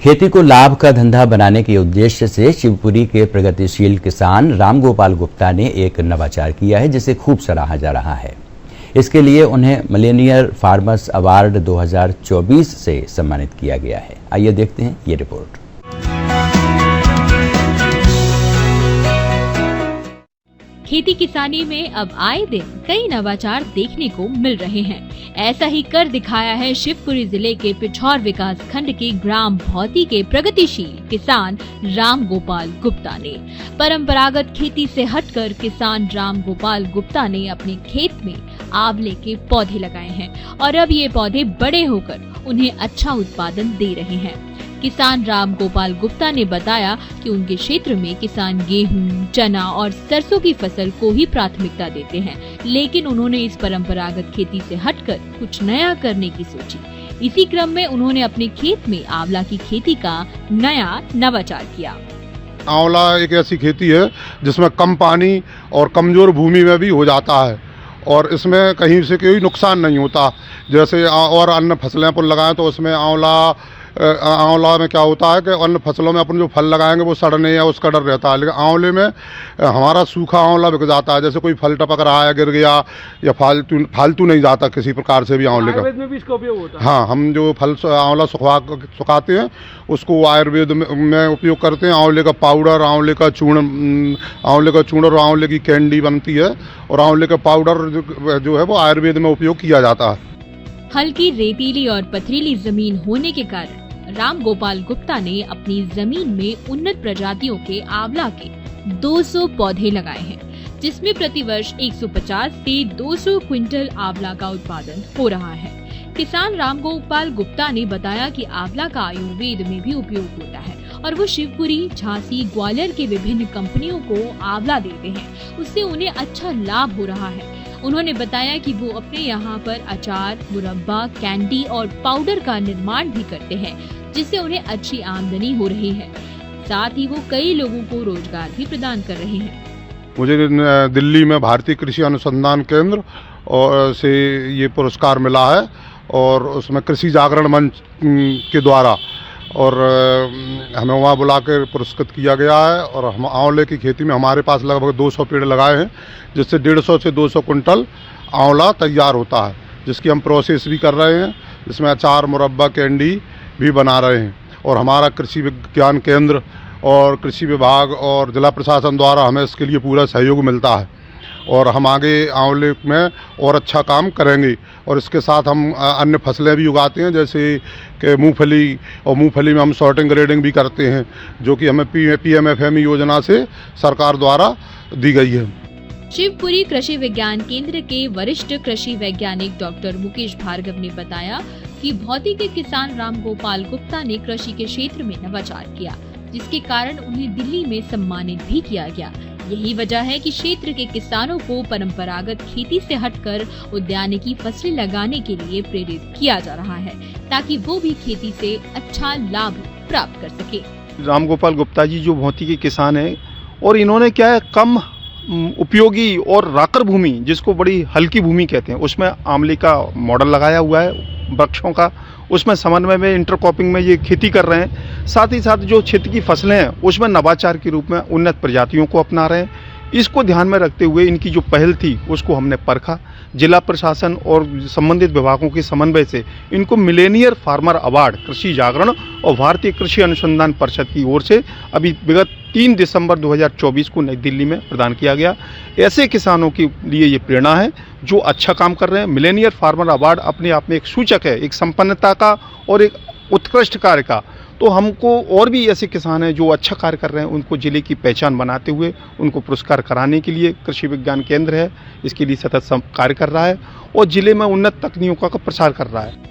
खेती को लाभ का धंधा बनाने के उद्देश्य से शिवपुरी के प्रगतिशील किसान रामगोपाल गुप्ता ने एक नवाचार किया है जिसे खूब सराहा जा रहा है। इसके लिए उन्हें मिलेनियर फार्मर्स अवार्ड 2024 से सम्मानित किया गया है। आइए देखते हैं ये रिपोर्ट। खेती किसानी में अब आए दिन कई नवाचार देखने को मिल रहे हैं। ऐसा ही कर दिखाया है शिवपुरी जिले के पिछौर विकास खंड के ग्राम भौती के प्रगतिशील किसान रामगोपाल गुप्ता ने। परंपरागत खेती से हटकर किसान रामगोपाल गुप्ता ने अपने खेत में आंवले के पौधे लगाए हैं और अब ये पौधे बड़े होकर उन्हें अच्छा उत्पादन दे रहे हैं। किसान रामगोपाल गुप्ता ने बताया कि उनके क्षेत्र में किसान गेहूं, चना और सरसों की फसल को ही प्राथमिकता देते हैं, लेकिन उन्होंने इस परंपरागत खेती से हटकर कुछ नया करने की सोची। इसी क्रम में उन्होंने अपने खेत में आंवला की खेती का नया नवाचार किया। आंवला एक ऐसी खेती है जिसमें कम पानी और कमजोर भूमि में भी हो जाता है और इसमें कहीं से कोई नुकसान नहीं होता। जैसे और अन्य फसलें पर लगाएं तो उसमें आंवला में क्या होता है कि अन्य फसलों में अपन जो फल लगाएंगे वो सड़ने या उसका डर रहता है, लेकिन आंवले में हमारा सूखा आंवला बिक जाता है। जैसे कोई फल टपक रहा है, गिर गया या फालतू नहीं जाता किसी प्रकार से भी आंवले का। आयुर्वेद में भी इसका उपयोग होता है। हाँ, हम जो फल आंवला सुखाते हैं उसको आयुर्वेद में उपयोग करते हैं। आंवले का पाउडर, आंवले का चूर्ण और आंवले की कैंडी बनती है और आंवले का पाउडर जो है वो आयुर्वेद में उपयोग किया जाता है। हल्की रेतीली और पथरीली जमीन होने के कारण रामगोपाल गुप्ता ने अपनी जमीन में उन्नत प्रजातियों के आंवला के 200 पौधे लगाए हैं, जिसमें प्रतिवर्ष 150 से 200 क्विंटल आंवला का उत्पादन हो रहा है। किसान रामगोपाल गुप्ता ने बताया कि आंवला का आयुर्वेद में भी उपयोग होता है और वो शिवपुरी, झांसी, ग्वालियर के विभिन्न कंपनियों को आंवला देते हैं, उससे उन्हें अच्छा लाभ हो रहा है। उन्होंने बताया कि वो अपने यहाँ पर अचार, मुरब्बा, कैंडी और पाउडर का निर्माण भी करते हैं, जिससे उन्हें अच्छी आमदनी हो रही है। साथ ही वो कई लोगों को रोजगार भी प्रदान कर रहे हैं। मुझे दिल्ली में भारतीय कृषि अनुसंधान केंद्र और से ये पुरस्कार मिला है और उसमें कृषि जागरण मंच के द्वारा और हमें वहाँ बुला कर पुरस्कृत किया गया है। और हम आंवले की खेती में हमारे पास लगभग 200 पेड़ लगाए हैं, जिससे 150 से 200 कुंटल आंवला तैयार होता है, जिसकी हम प्रोसेस भी कर रहे हैं, जिसमें अचार, मुरब्बा, कैंडी भी बना रहे हैं। और हमारा कृषि विज्ञान केंद्र और कृषि विभाग और जिला प्रशासन द्वारा हमें इसके लिए पूरा सहयोग मिलता है और हम आगे आंवले में और अच्छा काम करेंगे। और इसके साथ हम अन्य फसलें भी उगाते हैं, जैसे कि मूंगफली, और मूंगफली में हम सॉर्टिंग ग्रेडिंग भी करते हैं, जो कि हमें PMFME योजना से सरकार द्वारा दी गई है। शिवपुरी कृषि विज्ञान केंद्र के वरिष्ठ कृषि वैज्ञानिक डॉक्टर मुकेश भार्गव ने बताया कि भौती के किसान रामगोपाल गुप्ता ने कृषि के क्षेत्र में नवाचार किया, जिसके कारण उन्हें दिल्ली में सम्मानित भी किया गया। यही वजह है कि क्षेत्र के किसानों को परंपरागत खेती से हटकर उद्यानिकी फसलें लगाने के लिए प्रेरित किया जा रहा है, ताकि वो भी खेती से अच्छा लाभ प्राप्त कर सके। रामगोपाल गुप्ता जी जो भौती के किसान हैं और इन्होंने क्या है, कम उपयोगी और राकर भूमि, जिसको बड़ी हल्की भूमि कहते हैं, उसमें आंवले का मॉडल लगाया हुआ है वृक्षों का। उसमें समन्वय में इंटरक्रॉपिंग में ये खेती कर रहे हैं। साथ ही साथ जो क्षेत्र की फसलें हैं उसमें नवाचार के रूप में उन्नत प्रजातियों को अपना रहे हैं। इसको ध्यान में रखते हुए इनकी जो पहल थी उसको हमने परखा। जिला प्रशासन और संबंधित विभागों के समन्वय से इनको मिलेनियर फार्मर अवार्ड कृषि जागरण और भारतीय कृषि अनुसंधान परिषद की ओर से अभी विगत 3 दिसंबर 2024 को नई दिल्ली में प्रदान किया गया। ऐसे किसानों के लिए ये प्रेरणा है जो अच्छा काम कर रहे हैं। मिलेनियर फार्मर अवार्ड अपने आप में एक सूचक है, एक संपन्नता का और एक उत्कृष्ट कार्य का। तो हमको और भी ऐसे किसान हैं जो अच्छा कार्य कर रहे हैं, उनको जिले की पहचान बनाते हुए उनको पुरस्कार कराने के लिए कृषि विज्ञान केंद्र है, इसके लिए सतत कार्य कर रहा है और जिले में उन्नत तकनीकों का प्रसार कर रहा है।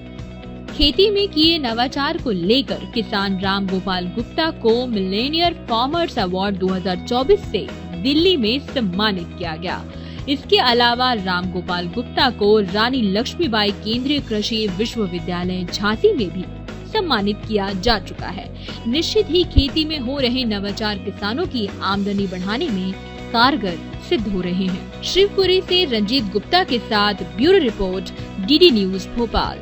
खेती में किए नवाचार को लेकर किसान रामगोपाल गुप्ता को मिलेनियर फार्मर्स अवार्ड 2024 से दिल्ली में सम्मानित किया गया। इसके अलावा रामगोपाल गुप्ता को रानी लक्ष्मीबाई केंद्रीय कृषि विश्वविद्यालय झांसी में भी सम्मानित किया जा चुका है। निश्चित ही खेती में हो रहे नवाचार किसानों की आमदनी बढ़ाने में कारगर सिद्ध हो रहे हैं। शिवपुरी से रंजीत गुप्ता के साथ bureau report, DD news Bhopal.